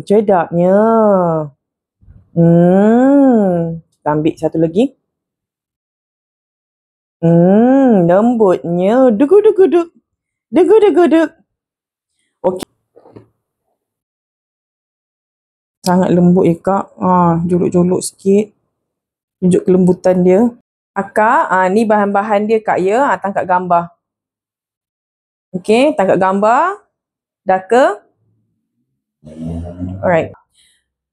Sedapnya. Kita ambil satu lagi. Lembutnya. Deguk-deguk-duk. Deguk-deguk-duk. Okey. Sangat lembut ya kak. Jolok-jolok sikit. Tunjuk kelembutan dia. Akak, ni bahan-bahan dia kak ya. Tangkap gambar. Okey, tangkap gambar. Dah ke? Alright.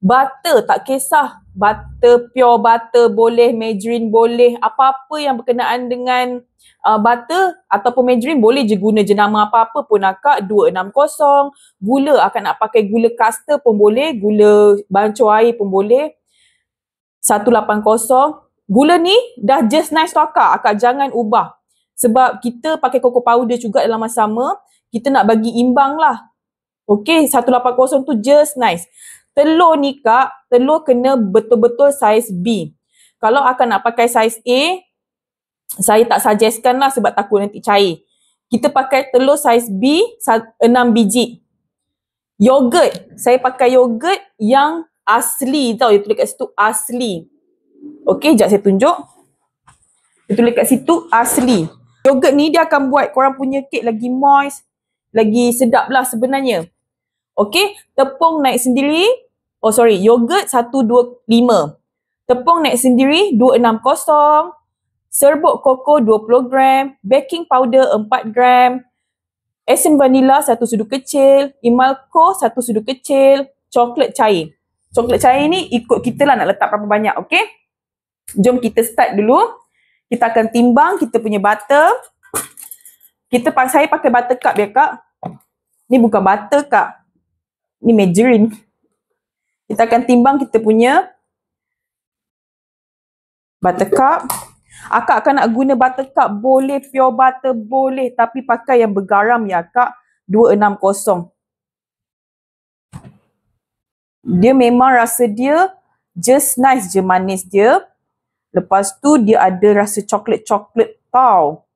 Butter, tak kisah. Butter, pure butter boleh, margarine boleh. Apa-apa yang berkenaan dengan butter ataupun margarine boleh je guna jenama apa-apa pun akak. 260. Gula, akak nak pakai gula caster pun boleh. Gula bancuh air pun boleh. 180. Gula ni dah just nice tu akak. Akak jangan ubah. Sebab kita pakai cocoa powder juga dalam masa sama. Kita nak bagi imbang lah. Okay, 180 tu just nice. Telur ni kak, telur kena betul-betul saiz B. Kalau akak nak pakai saiz A, saya tak suggestkan lah sebab takut nanti cair. Kita pakai telur saiz B, 6 biji. Yogurt, saya pakai yogurt yang asli tau. Dia tulis kat situ asli. Okay, sekejap saya tunjuk. Dia tulis kat situ asli. Yogurt ni dia akan buat korang punya kek lagi moist, lagi sedap lah sebenarnya. Okay, tepung naik sendiri. Yogurt 125. Tepung naik sendiri 260. Serbuk koko 20 gram. Baking powder 4 gram. Esen vanila 1 sudu kecil. Imalco 1 sudu kecil. Coklat cair. Coklat cair ni ikut kita lah nak letak berapa banyak, okay? Jom kita start dulu. Kita akan timbang kita punya butter. Saya pakai butter cup ya kak. Ni bukan butter kak. Ni margarine. Kita akan timbang kita punya butter cup. Akak akan nak guna butter cup boleh, pure butter boleh. Tapi pakai yang bergaram ya kak. 260. Dia memang rasa dia just nice je manis dia. Lepas tu dia ada rasa coklat-coklat tau.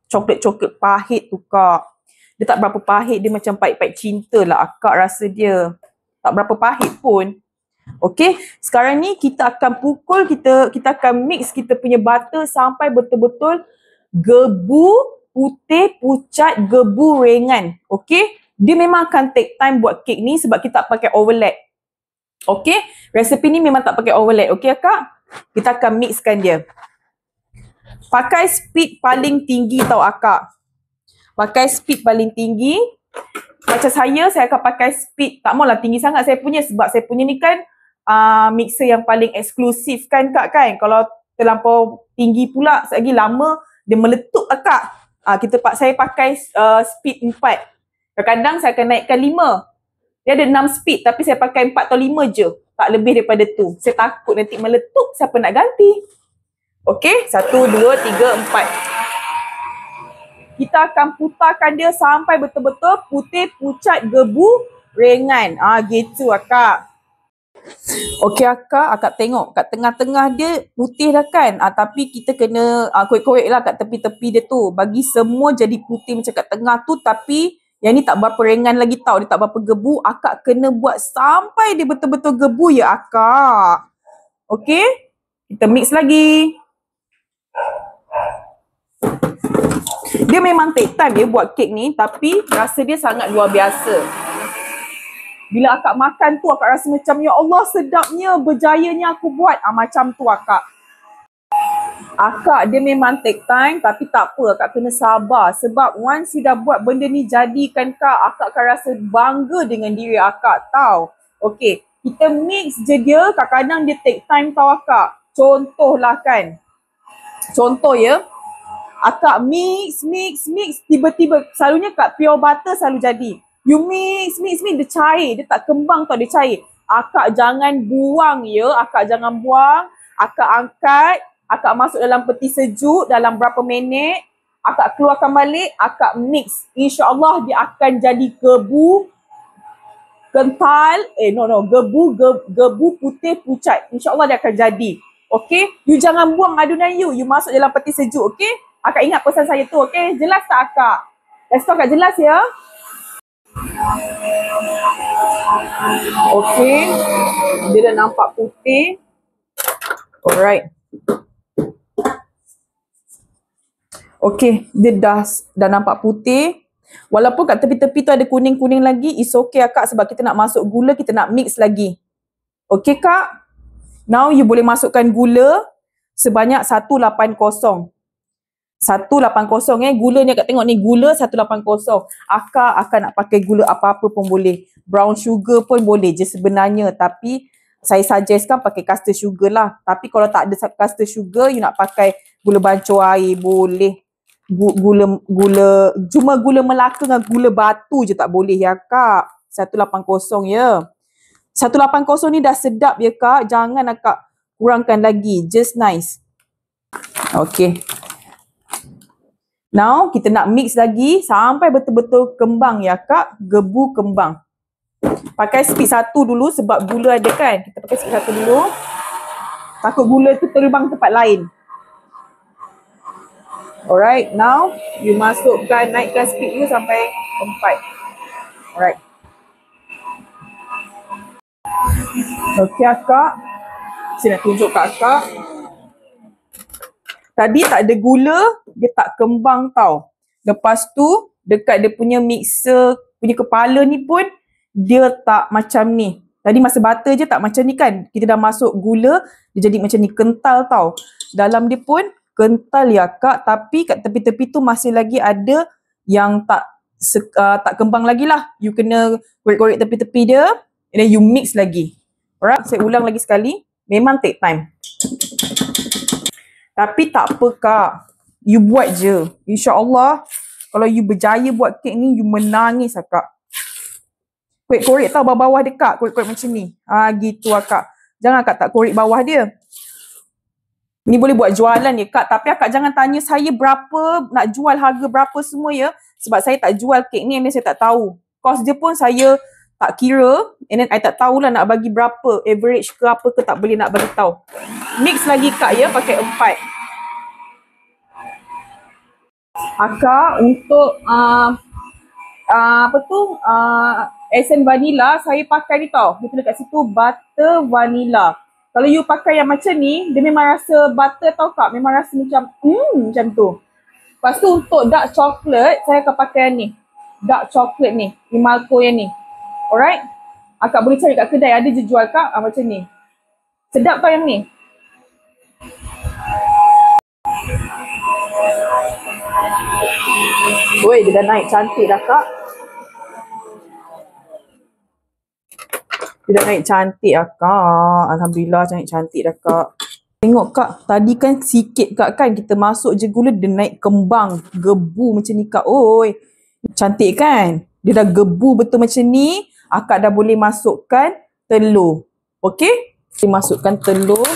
Coklat-coklat pahit tu kak. Dia tak berapa pahit, dia macam pahit-pahit cinta lah akak rasa dia. Tak berapa pahit pun. Okay, sekarang ni kita akan pukul, kita akan mix kita punya butter sampai betul-betul gebu putih, pucat, gebu ringan. Okay, dia memang akan take time buat kek ni sebab kita tak pakai overlap. Okay, resepi ni memang tak pakai overlap. Okay akak, kita akan mixkan dia. Pakai speed paling tinggi tau akak. Pakai speed paling tinggi. Macam saya akan pakai speed, tak maulah tinggi sangat saya punya sebab saya punya ni kan mixer yang paling eksklusif kan kak kan. Kalau terlampau tinggi pula, lagi lama dia meletup akak. Saya pakai speed 4. Kadang-kadang saya akan naikkan 5. Dia ada 6 speed tapi saya pakai 4 atau 5 je. Tak lebih daripada tu. Saya takut nanti meletup, siapa nak ganti. Okay, 1, 2, 3, 4. Kita akan putarkan dia sampai betul-betul putih, pucat, gebu, ringan. Gitu akak. Okey akak tengok kat tengah-tengah dia putih dah kan. Tapi kita kena korek-korek lah kat tepi-tepi dia tu. Bagi semua jadi putih macam kat tengah tu. Tapi yang ni tak berapa ringan lagi tau. Dia tak berapa gebu. Akak kena buat sampai dia betul-betul gebu ya akak. Okey. Kita mix lagi. Dia memang take time dia buat kek ni. Tapi rasa dia sangat luar biasa. Bila akak makan tu, akak rasa macam, ya Allah sedapnya, berjayanya aku buat. Macam tu akak. Akak dia memang take time, tapi tak apa, akak kena sabar. Sebab once you dah buat benda ni jadikan kak, akak akan rasa bangga dengan diri akak tau. Okay, kita mix je dia, kadang-kadang dia take time tau akak. Contohlah kan. Contoh ya. Akak mix, tiba-tiba, selalunya kat pure butter selalu jadi. You mix, dia cair. Dia tak kembang tau, dia cair. Akak jangan buang ya. Akak jangan buang. Akak angkat. Akak masuk dalam peti sejuk dalam berapa minit. Akak keluarkan balik. Akak mix. InsyaAllah dia akan jadi gebu kental. Gebu putih pucat. InsyaAllah dia akan jadi. Okay? You jangan buang adunan you. You masuk dalam peti sejuk. Okay? Akak ingat pesan saya tu. Okay? Jelas tak akak? Lepas tu akak jelas ya? Okay. Dia dah nampak putih. Alright. Okay, dia dah nampak putih. Walaupun kat tepi-tepi tu ada kuning-kuning lagi, it's okay Kak, sebab kita nak masuk gula, kita nak mix lagi. Okay Kak? Now you boleh masukkan gula sebanyak 180. 180 gula ni Akak tengok ni, gula 180. Akak nak pakai gula apa-apa pun boleh. Brown sugar pun boleh je sebenarnya, tapi saya suggestkan pakai caster sugar lah. Tapi kalau tak ada caster sugar, you nak pakai gula bancuh air boleh. Cuma gula Melaka dengan gula batu je tak boleh ya Kak. 180 ya. 180 ni dah sedap ya Kak. Jangan Akak kurangkan lagi. Just nice. Okay. Now kita nak mix lagi sampai betul-betul kembang ya Kak. Gebu kembang. Pakai speed 1 dulu sebab gula ada kan. Kita pakai speed 1 dulu. Takut gula tu terbang tempat lain. Alright, now you masukkan, naikkan speed you sampai 4. Alright. Okay Akak. Saya nak tunjuk kat Akak. Tadi tak ada gula, dia tak kembang tau. Lepas tu, dekat dia punya mixer, punya kepala ni pun, dia tak macam ni. Tadi masa butter je tak macam ni kan. Kita dah masuk gula, dia jadi macam ni, kental tau. Dalam dia pun kental ya Kak, tapi kat tepi-tepi tu masih lagi ada yang tak kembang lagi lah. You kena korek-korek tepi-tepi dia, and then you mix lagi. Alright, saya ulang lagi sekali. Memang take time. Tapi tak apa Kak, you buat je. InsyaAllah, kalau you berjaya buat kek ni, you menangis lah Kak. Korek-korek tau bawah-bawah dia Kak, korek-korek macam ni. Gitu lah Kak. Jangan Kak tak korek bawah dia. Ni boleh buat jualan ya Kak, tapi Akak jangan tanya saya berapa, nak jual harga berapa semua ya. Sebab saya tak jual kek ni, and then saya tak tahu. Kos dia pun saya tak kira, and then I tak tahulah nak bagi berapa, average ke apa ke, tak boleh nak bagi tahu. Mix lagi Kak ya, pakai 4. Akak untuk esen vanilla, saya pakai ni tau. Dia tulis kat situ butter vanilla. Kalau you pakai yang macam ni, dia memang rasa butter tau Kak. Memang rasa macam macam tu. Lepas tu untuk dark chocolate, saya akan pakai yang ni. Dark chocolate ni, Imalco yang ni. Alright? Akak boleh cari kat kedai, ada je jual Kak macam ni. Sedap tau yang ni. Woi, dia dah naik cantik dah Kak. Dia dah naik cantik lah Kak. Alhamdulillah cantik dah Kak. Tengok Kak, tadi kan sikit Kak kan. Kita masuk je gula, dia naik kembang. Gebu macam ni Kak. Oi, cantik kan? Dia dah gebu betul macam ni. Akak dah boleh masukkan telur. Okay? Kita masukkan telur.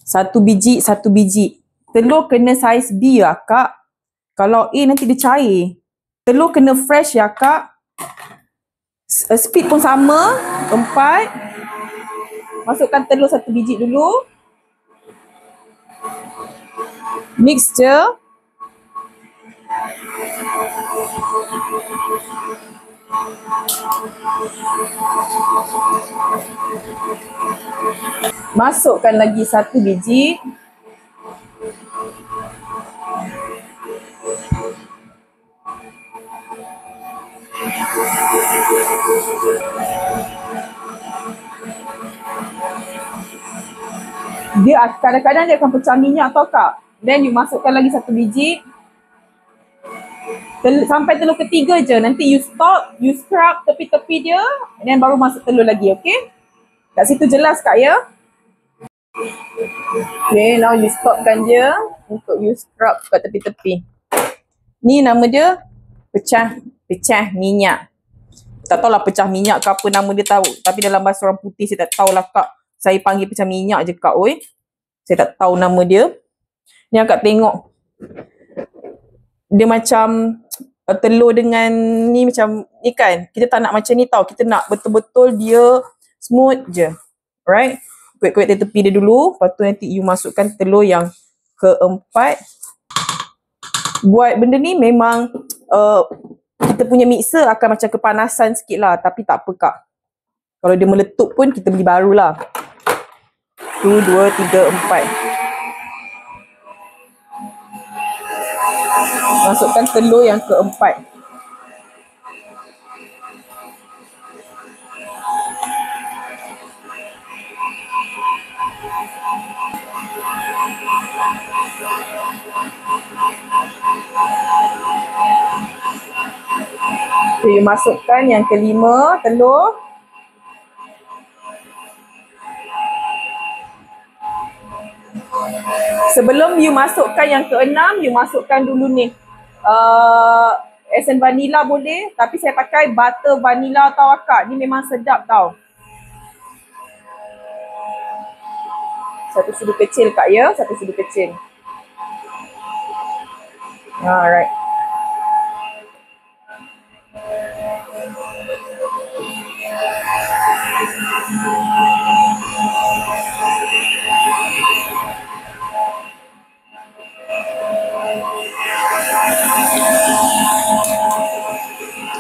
1 biji, 1 biji. Telur kena saiz B lah Kak. Kalau A nanti dia cair. Telur kena fresh ya Kak. Speed pun sama, 4. Masukkan telur 1 biji dulu. Mix je. Masukkan lagi 1 biji. Dia kadang-kadang dia akan pecah minyak tau Kak. Then you masukkan lagi 1 biji. Sampai telur ketiga je. Nanti you stop, you scrub tepi-tepi dia, and then baru masuk telur lagi, okay? Kat situ jelas Kak ya? Okay, now you stopkan dia untuk you scrub kat tepi-tepi. Ni nama dia pecah minyak. Tak tahulah pecah minyak ke apa nama dia tahu. Tapi dalam bahasa orang putih saya tak tahulah Kak. Saya panggil pecah minyak je Kak, oi. Saya tak tahu nama dia. Ni Akak tengok. Dia macam telur dengan ni macam ni kan. Kita tak nak macam ni tau. Kita nak betul-betul dia smooth je. Alright. Kuat-kuat tepi dia dulu. Lepas tu nanti you masukkan telur yang keempat. Buat benda ni memang kita punya mixer akan macam kepanasan sikit lah. Tapi tak apa kak. Kalau dia meletup pun kita beli baru lah. 1, 2, 3, 4. Masukkan telur yang keempat. Okay, masukkan yang kelima, telur. Sebelum you masukkan yang keenam, you masukkan dulu ni esen vanila boleh, tapi saya pakai butter vanila tau akak. Ni memang sedap tau. Satu sudu kecil kak ya, satu sudu kecil. Alright.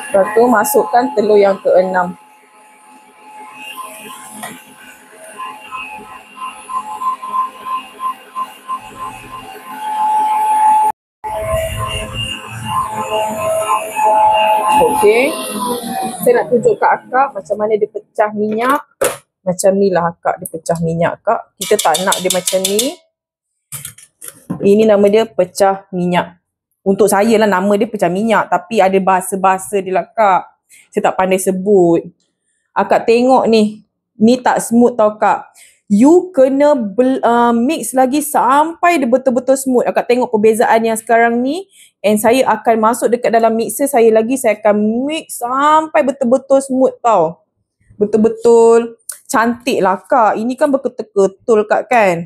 Lepas tu masukkan telur yang keenam. Okey. Saya nak tunjuk kat akak macam mana dia pecah minyak. Macam ni lah akak, dia pecah minyak kak. Kita tak nak dia macam ni. Ini nama dia pecah minyak. Untuk saya lah nama dia pecah minyak. Tapi ada bahasa-bahasa dia lah kak. Saya tak pandai sebut. Akak tengok ni. Ni tak smooth tau kak. You kena mix lagi sampai dia betul-betul smooth. Akak tengok perbezaan yang sekarang ni. And saya akan masuk dekat dalam mixer saya lagi. Saya akan mix sampai betul-betul smooth tau. Betul-betul cantik lah kak. Ini kan berketul-ketul kak kan.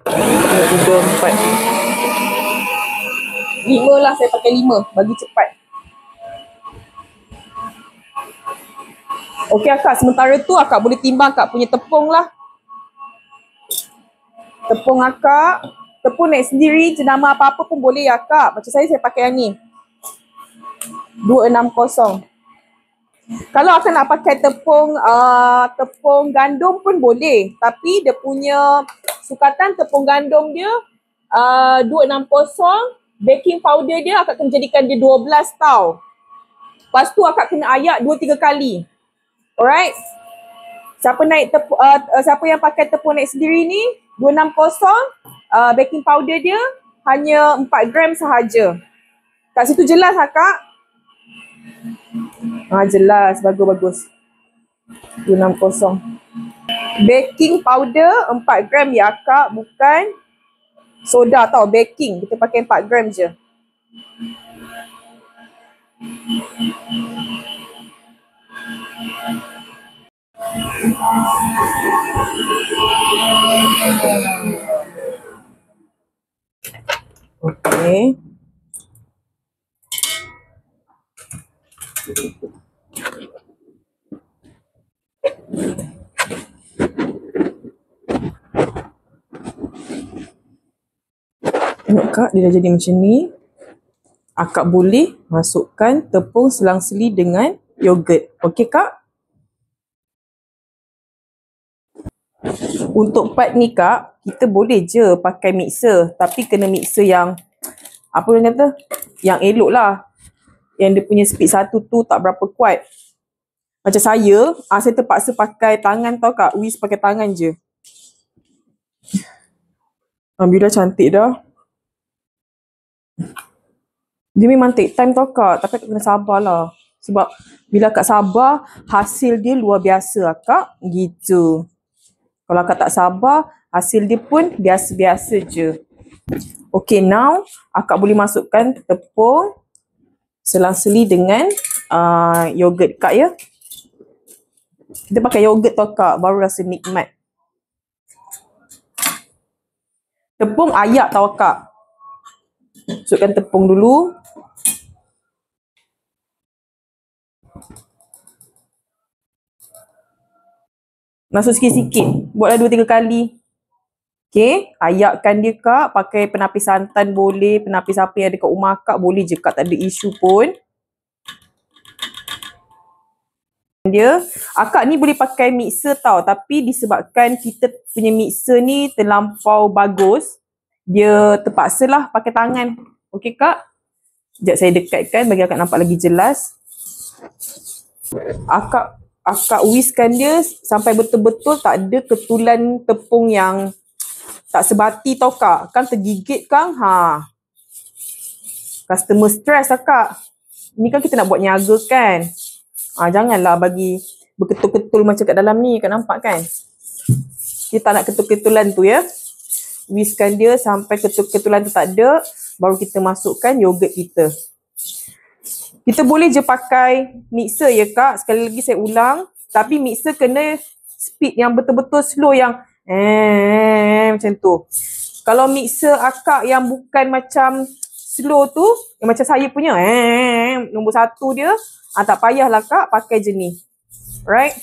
2, 3, 4. 5 lah, saya pakai 5. Bagi cepat. Okey akak, sementara tu akak boleh timbang akak punya tepung lah. Tepung akak. Tepung naik sendiri, jenama apa-apa pun boleh ya kak. Macam saya pakai yang ni. 260. Kalau akak nak pakai tepung gandum pun boleh. Tapi dia punya sukatan tepung gandum dia 260. Baking powder dia akak kena jadikan dia 12 tau. Lepas tu akak kena ayak 2-3 kali. Alright. Siapa yang pakai tepung naik sendiri ni 260, baking powder dia hanya 4 gram sahaja. Kat situ jelas akak? Jelas, bagus-bagus. 260. Baking powder 4 gram ya akak, bukan soda tau, baking. Kita pakai 4 gram je. Okey. Tengok kak, dia dah jadi macam ni. Akak boleh masukkan tepung selang-seli dengan yogurt. Okey kak? Untuk part ni kak, kita boleh je pakai mixer. Tapi kena mixer yang, apa orang kata? Yang elok lah. Yang dia punya speed 1 tu tak berapa kuat. Macam saya terpaksa pakai tangan tau kak. Whisk pakai tangan je. Alhamdulillah cantik dah. Dia memang take time tau kak. Tapi kena sabar lah. Sebab bila kak sabar, hasil dia luar biasa kak. Gitu. Kalau akak tak sabar, hasil dia pun biasa-biasa je. Okay, now akak boleh masukkan tepung selang-seli dengan yogurt kak ya. Kita pakai yogurt tau kak, baru rasa nikmat. Tepung ayak tau kak. Masukkan tepung dulu. Masuk sikit-sikit. Buatlah 2-3 kali. Okay. Ayakkan dia kak. Pakai penapis santan boleh. Penapis apa yang ada kat rumah kak boleh je kak. Tak ada isu pun. dia. Akak ni boleh pakai mixer tau. Tapi disebabkan kita punya mixer ni terlampau bagus, dia terpaksalah pakai tangan. Okey kak? Sekejap saya dekatkan bagi akak nampak lagi jelas. Akak whiskkan dia sampai betul-betul tak ada ketulan tepung yang tak sebati tau kak. Kan tergigit kan? Customer stress akak. Ni kan kita nak buat niaga kan. Janganlah bagi berketul-ketul macam kat dalam ni. Kak nampak kan? Kita nak ketul-ketulan tu ya. Whiskkan dia sampai ketul-ketulan tu tak ada. Baru kita masukkan yogurt kita. Kita boleh je pakai mixer ya kak. Sekali lagi saya ulang. Tapi mixer kena speed yang betul-betul slow yang macam tu. Kalau mixer akak yang bukan macam slow tu, yang macam saya punya nombor 1 dia, tak payahlah kak, pakai je ni. Right?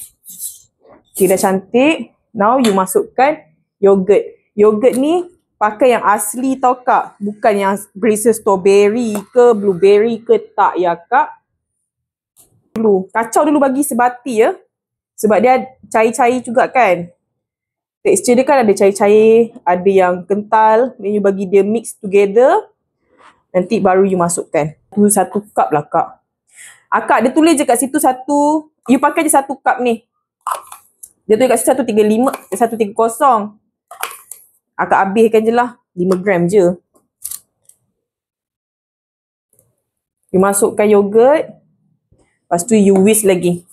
Okay, dah cantik. Now you masukkan yogurt. Yogurt ni pakai yang asli tau kak. Bukan yang berisa strawberry ke blueberry ke, tak ya kak. Kacau dulu bagi sebati ya. Sebab dia cair-cair juga kan. Tekstur dia kan ada cair-cair, ada yang kental. Then you bagi dia mix together. Nanti baru you masukkan. 1 cup lah kak. Akak dia tulis je kat situ 1. You pakai je 1 cup ni. Dia tulis kat situ 130. Akak habiskan je lah. 5 gram je. You masukkan yogurt. Lepas tu you whisk lagi.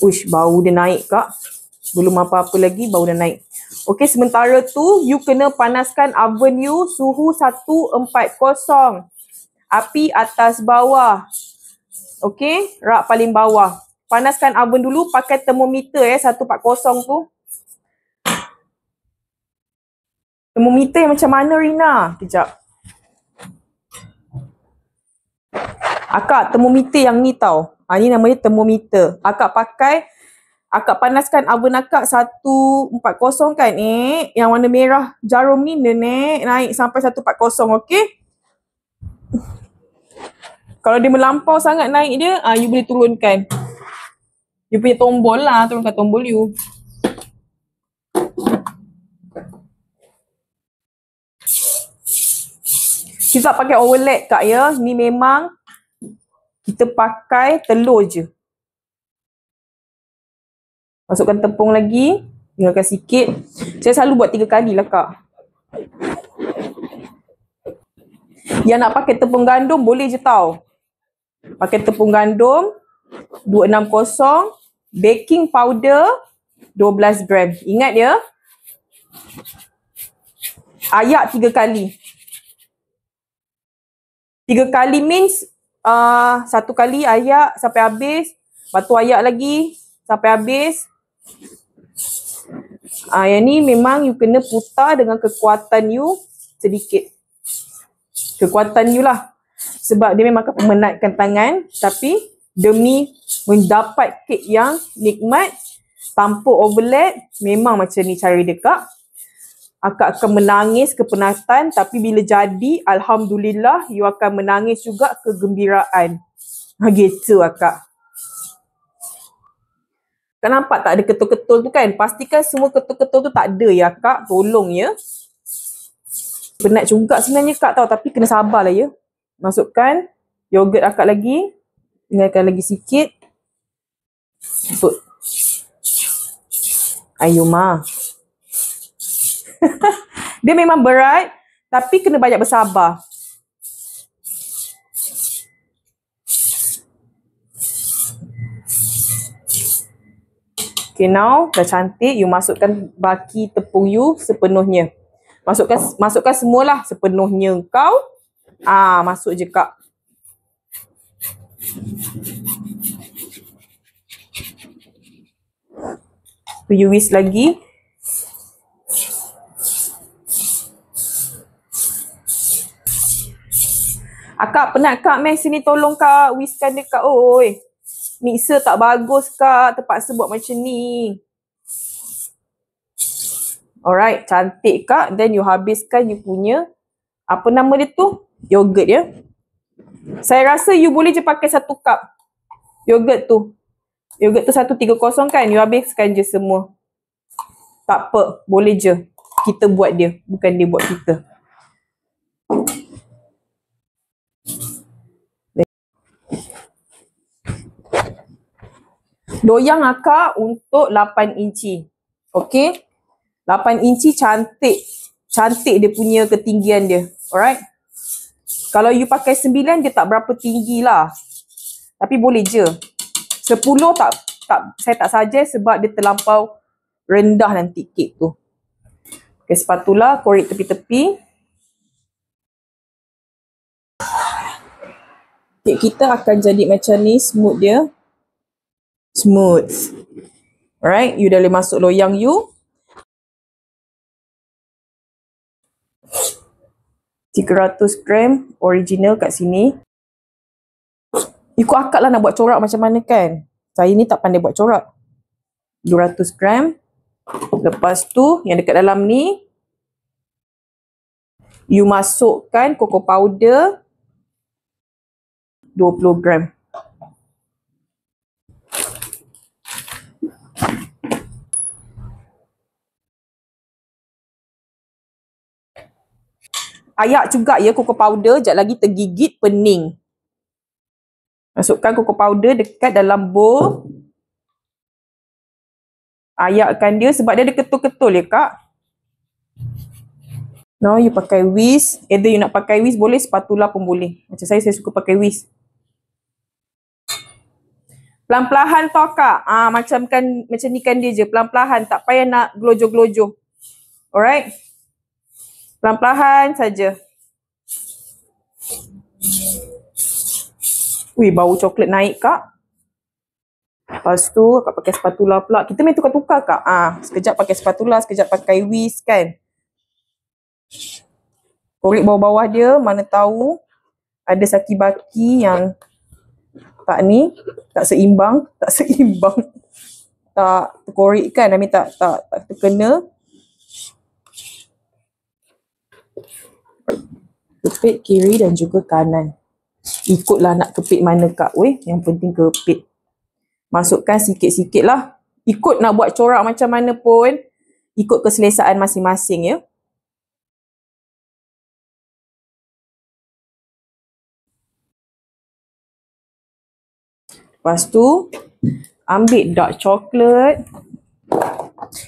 Uish, bau dia naik kak. Belum apa-apa lagi, bau dah naik. Okey, sementara tu, you kena panaskan oven you suhu 140. Api atas bawah. Okey, rak paling bawah. Panaskan oven dulu, pakai termometer 140 tu. Termometer yang macam mana Rina? Kejap. Akak, termometer yang ni tau. Ni namanya termometer. Akak panaskan oven akak 140 kan, yang warna merah jarum ni naik sampai 140, okey? Kalau dia melampau sangat naik dia, you boleh turunkan. You punya tombol lah, turunkan tombol you. Kita tak pakai overlap kak ya, ni memang kita pakai telur je. Masukkan tepung lagi. Tinggalkan sikit. Saya selalu buat 3 kali lah kak. Yang nak pakai tepung gandum boleh je tau. Pakai tepung gandum 260. Baking powder 12 gram. Ingat ya. Ayak 3 kali. 3 kali means 1 kali ayak sampai habis. Lepas tu ayak lagi sampai habis. Yang ni memang you kena putar dengan kekuatan you sedikit. Kekuatan you lah. Sebab dia memang akan memenatkan tangan. Tapi demi mendapat kek yang nikmat tanpa overlap, memang macam ni cara dia kak. Akak akan menangis kepenatan, tapi bila jadi, alhamdulillah, you akan menangis juga kegembiraan. Gitu akak. Kak nampak tak ada ketul-ketul tu kan? Pastikan semua ketul-ketul tu tak ada ya kak. Tolong ya. Penat juga sebenarnya kak tahu, tapi kena sabarlah ya. Masukkan yogurt akak lagi. Tinggalkan lagi sikit. Betul. Ayo ma. Dia memang berat, tapi kena banyak bersabar. Okay, now dah cantik. You masukkan baki tepung you sepenuhnya. Masukkan semualah sepenuhnya kau. Masuk je kak. You whisk lagi. Akak penat kak, meh sini tolong kak whiskkan dia kak. Oi. Mixer tak bagus kak, terpaksa buat macam ni. Alright, cantik kak. Then you habiskan you punya, apa nama dia tu? Yogurt ya. Saya rasa you boleh je pakai 1 cup. Yogurt tu. Yogurt tu 130 kan? You habiskan je semua. Tak apa, boleh je. Kita buat dia, bukan dia buat kita. Loyang akak untuk 8 inci. Okay? 8 inci cantik. Cantik dia punya ketinggian dia. Alright? Kalau you pakai 9, dia tak berapa tinggi lah. Tapi boleh je. 10 saya tak suggest sebab dia terlampau rendah nanti kek tu. Okay, spatula, korek tepi-tepi. Kek kita akan jadi macam ni, smooth dia. Smooth. Alright, you dah boleh masuk loyang you. 300 gram original kat sini. Ikut akak lah nak buat corak macam mana kan. Saya ni tak pandai buat corak. 200 gram. Lepas tu, yang dekat dalam ni, you masukkan cocoa powder 20 gram. Ayak juga ya cocoa powder, sekejap lagi tergigit pening. Masukkan cocoa powder dekat dalam bowl. Ayakkan dia sebab dia ada ketul-ketul ya kak. Now you pakai whisk. Either you nak pakai whisk boleh, spatula pun boleh. Macam saya suka pakai whisk. Pelan-pelan tau kak. Macam ni kan dia je. Pelan-pelan. Tak payah nak gelojoh-gelojoh. Alright. Pelan-pelan saja. Wih, bau coklat naik kak. Lepas tu, kak pakai spatula pula. Kita main tukar-tukar kak. Sekejap pakai spatula, sekejap pakai whisk kan. Korek bawah-bawah dia, mana tahu ada saki-baki yang tak ni, tak seimbang. Tak terkorek kan, tak terkena. Kepit kiri dan juga kanan. Ikutlah nak kepit mana kak weh, yang penting kepit. Masukkan sikit-sikit lah. Ikut nak buat corak macam mana pun, ikut keselesaan masing-masing ya. Lepas tu, ambil dark chocolate.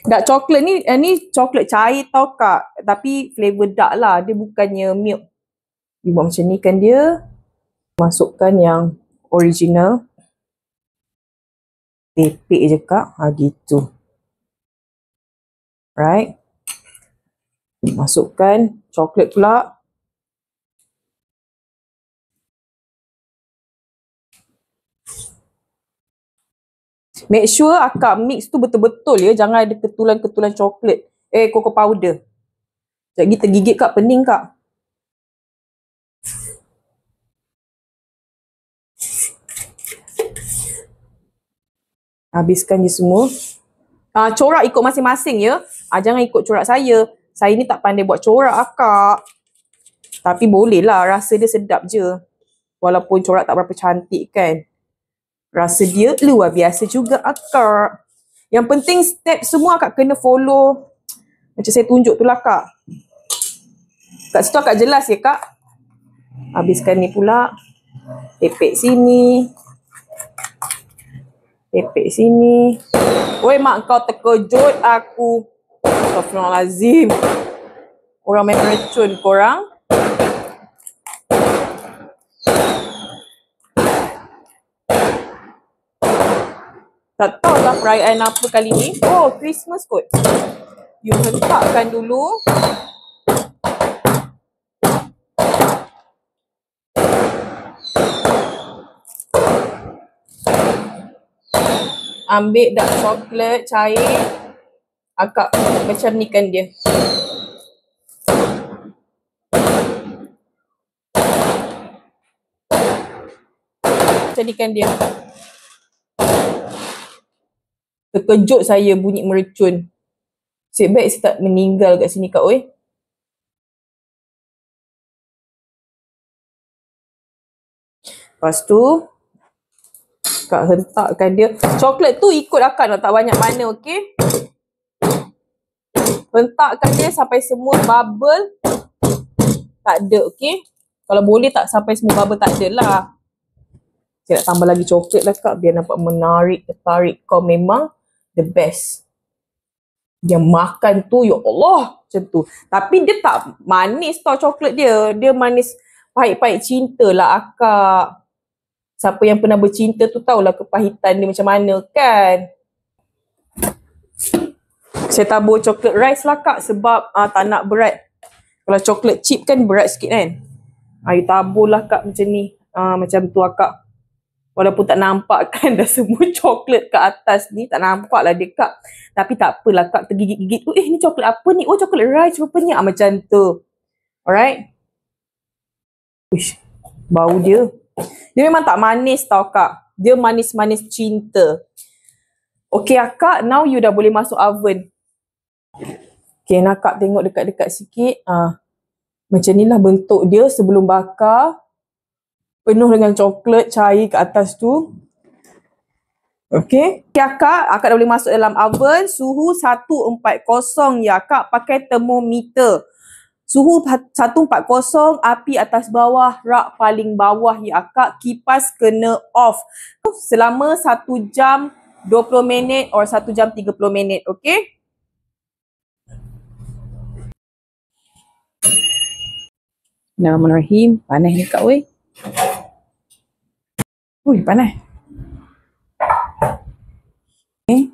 Dark chocolate ni coklat cair tau kak. Tapi flavor dark lah, dia bukannya milk. Dia buat macam ni kan dia. Masukkan yang original. Tepek je kak, gitu. Right. Masukkan coklat pula. Make sure akak mix tu betul-betul ya. Jangan ada ketulan-ketulan coklat. Cocoa powder. Sekejap tergigit kak, pening kak. Habiskan je semua. Corak ikut masing-masing ya. Jangan ikut corak saya. Saya ni tak pandai buat corak akak. Tapi boleh lah, rasa dia sedap je. Walaupun corak tak berapa cantik kan. Rasa dia luar biasa juga akak. Yang penting step semua akak kena follow. Macam saya tunjuk tu lah kak. Kat situ akak jelas ya kak. Habiskan ni pula. Tepek sini. Tepek sini. Woi mak, kau terkejut aku. Astaghfirullahalazim. Orang main meracun korang. Tak tahu lah perayaan apa kali ni. Oh, Christmas kot. You hentakkan dulu. Ambil dark coklat cair. Akak macam ni kan dia. Macam ni kan dia. Terkejut saya bunyi mercun. Nasib baik saya tak meninggal kat sini kak oi. Lepas tu Kak hentakkan dia. Coklat tu ikut akak nak tak banyak mana, okey? Hentakkan dia sampai semua bubble tak ada, okey? Kalau boleh tak sampai semua bubble tak ada lah. Saya nak tambah lagi coklat lah Kak, biar nampak menarik, tertarik. Kau memang the best. Dia makan tu, ya Allah, macam tu. Tapi dia tak manis tau coklat dia. Dia manis pahit-pahit cinta lah akak. Siapa yang pernah bercinta tu tahulah kepahitan dia macam mana kan. Saya tabur coklat rice lah Kak sebab tak nak berat. Kalau coklat chip kan berat sikit kan. You tabur lah Kak macam ni. Macam tu akak. Walaupun tak nampak kan dah semua coklat kat atas ni. Tak nampak lah dia Kak. Tapi tak apalah Kak tergigit-gigit tu. Ni coklat apa ni? Oh coklat rice rupanya. Macam tu. Alright. Uish, bau dia. Dia memang tak manis tau Kak. Dia manis-manis cinta. Okay akak, now you dah boleh masuk oven. Okay, nak Kak tengok dekat-dekat sikit. Macam ni lah bentuk dia sebelum bakar. Penuh dengan coklat cair kat atas tu. Okay. Okay akak dah boleh masuk dalam oven. Suhu 140 ya Kak. Pakai termometer. Suhu 140, api atas bawah, rak paling bawah ya akak. Kipas kena off. Selama 1 jam 20 minit or 1 jam 30 minit. Okay. Bismillahirrahmanirrahim. Panas ni Kak weh. Ui, panas. Okay.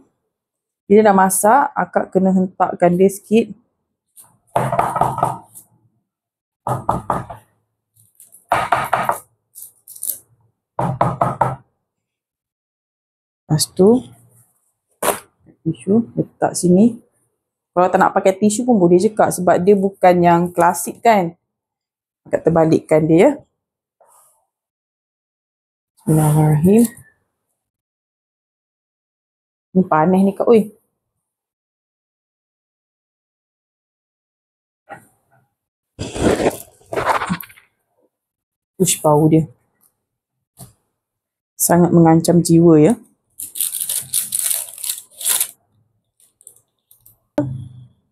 Bila dah masak, akak kena hentakkan dia sikit. Lepas tu, tisu letak sini. Kalau tak nak pakai tisu pun boleh je Kak sebab dia bukan yang klasik kan. Akak terbalikkan dia ya. Bismillahirrahmanirrahim. Ni panas ni Kak oi. Ush, bau dia. Sangat mengancam jiwa ya.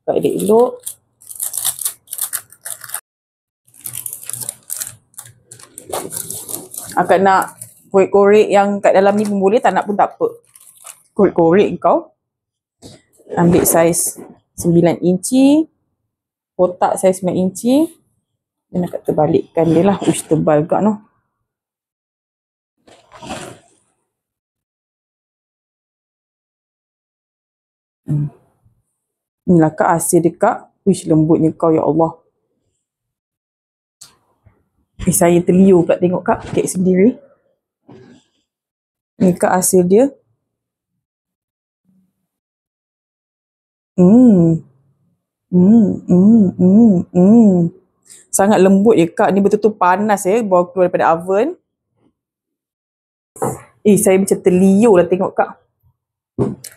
Kak elok-elok. Akak nak korek-korek yang kat dalam ni pun boleh, tak nak pun tak apa. Korek-korek kau. Ambil saiz 9 inci. Kotak saiz 9 inci. Dan akak terbalikkan dia lah. Ush, tebal gak noh. Inilah Kak hasil dia Kak. Uish, lembutnya kau ya Allah. Saya terliur pula tengok Kak kek sendiri. Ni Kak hasil dia. Sangat lembut ya Kak. Ni betul-betul panas ya. Bawa keluar daripada oven. Saya macam terliur lah tengok Kak.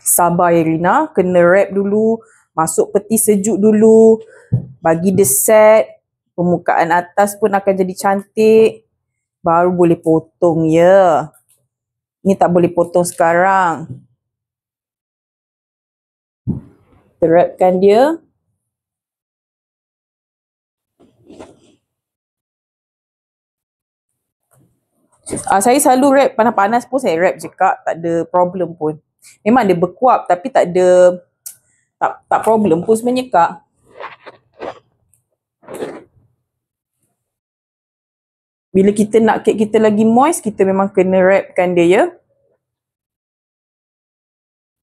Sabar ya Rina. Kena wrap dulu. Masuk peti sejuk dulu. Bagi dia set. Permukaan atas pun akan jadi cantik. Baru boleh potong ya. Ni tak boleh potong sekarang. Wrapkan dia. Saya selalu wrap panas-panas pun saya wrap je Kak. Tak ada problem pun. Memang dia berkuap tapi tak ada tak problem pun sebenarnya Kak. Bila kita nak kek kita lagi moist, kita memang kena wrapkan dia ya.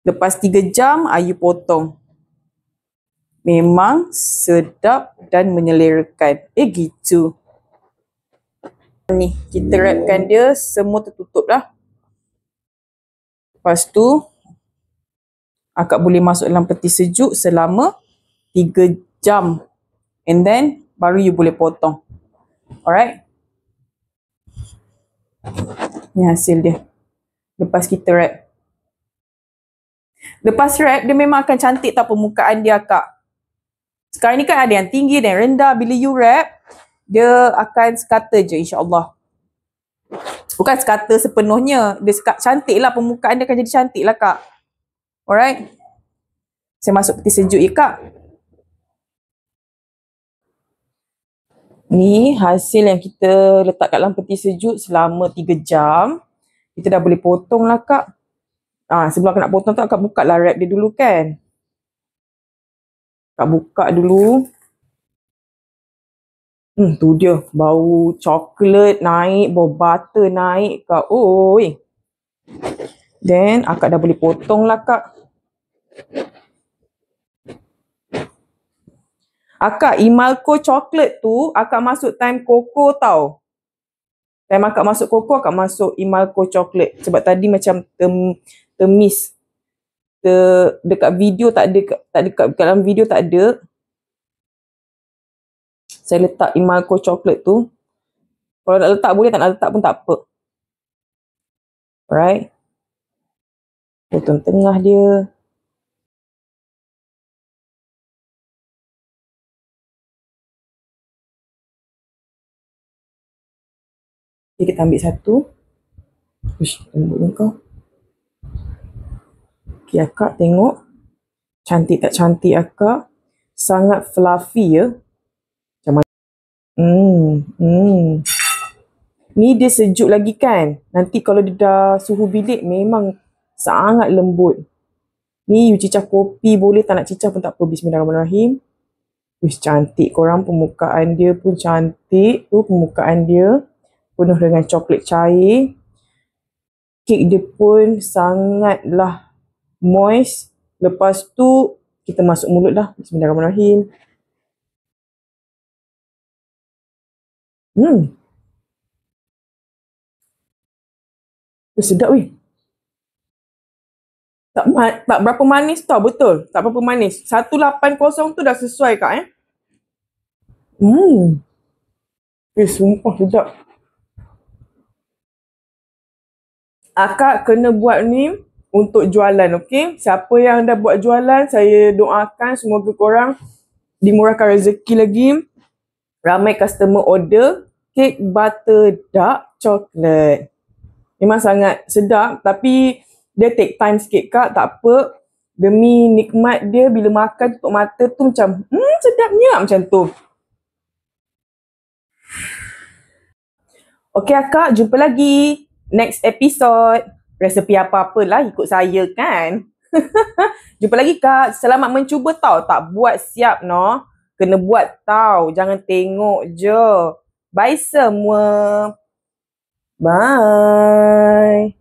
Lepas 3 jam, you potong. Memang sedap dan menyelerakan. Gitu. Ni, kita wrapkan dia, semua tertutup dah. Lepas tu, akak boleh masuk dalam peti sejuk selama 3 jam. And then, baru you boleh potong. Alright? Ni hasil dia. Lepas kita wrap. Lepas wrap, dia memang akan cantik tau permukaan dia Kak. Sekarang ni kan ada yang tinggi dan rendah. Bila you wrap, dia akan sekata je insyaAllah. Bukan sekata sepenuhnya. Dia cantik lah, permukaan dia akan jadi cantik lah Kak. Alright. Saya masuk peti sejuk ya Kak. Ni hasil yang kita letak kat dalam peti sejuk selama 3 jam. Kita dah boleh potong lah Kak. Sebelum Kak nak potong tu, Kak buka lah wrap dia dulu kan. Kak buka dulu. Tu dia. Bau coklat naik, bau butter naik Kak. Oi. Then Akak dah boleh potong lah Kak. Akak, Imalco coklat tu Akak masuk time koko tau. Time Akak masuk koko, Akak masuk Imalco coklat. Sebab tadi macam termiss. Dekat video tak ada, kat dalam video tak ada. Saya letak Imalco coklat tu. Kalau nak letak boleh, tak nak letak pun tak apa. Alright. Potong tengah dia. Okay, kita ambil satu. Uish, lembutnya kau. Okay, Akak tengok. Cantik tak cantik Akak? Sangat fluffy ya. Macam mana? Ni dia sejuk lagi kan? Nanti kalau dia dah suhu bilik memang sangat lembut. Ni you cicah kopi boleh, tak nak cicah pun tak apa. Bismillahirrahmanirrahim. Wish, cantik korang, permukaan dia pun cantik. Tu permukaan dia penuh dengan coklat cair. Kek dia pun sangatlah moist. Lepas tu kita masuk mulut dah. Bismillahirrahmanirrahim. Sedap weh. Tak berapa manis tau, betul. Tak berapa manis. 180 tu dah sesuai Kak sumpah sedap. Akak kena buat ni untuk jualan, okey? Siapa yang dah buat jualan, saya doakan semoga korang dimurahkan rezeki lagi. Ramai customer order kek butter dark chocolate. Memang sangat sedap, tapi dia take time sikit Kak, tak apa. Demi nikmat dia, bila makan tutup mata tu macam sedapnya macam tu. Okey Akak, jumpa lagi next episode. Resepi apa-apalah ikut saya kan. Jumpa lagi Kak. Selamat mencuba tau. Tak buat siap no. Kena buat tau. Jangan tengok je. Bye semua. Bye.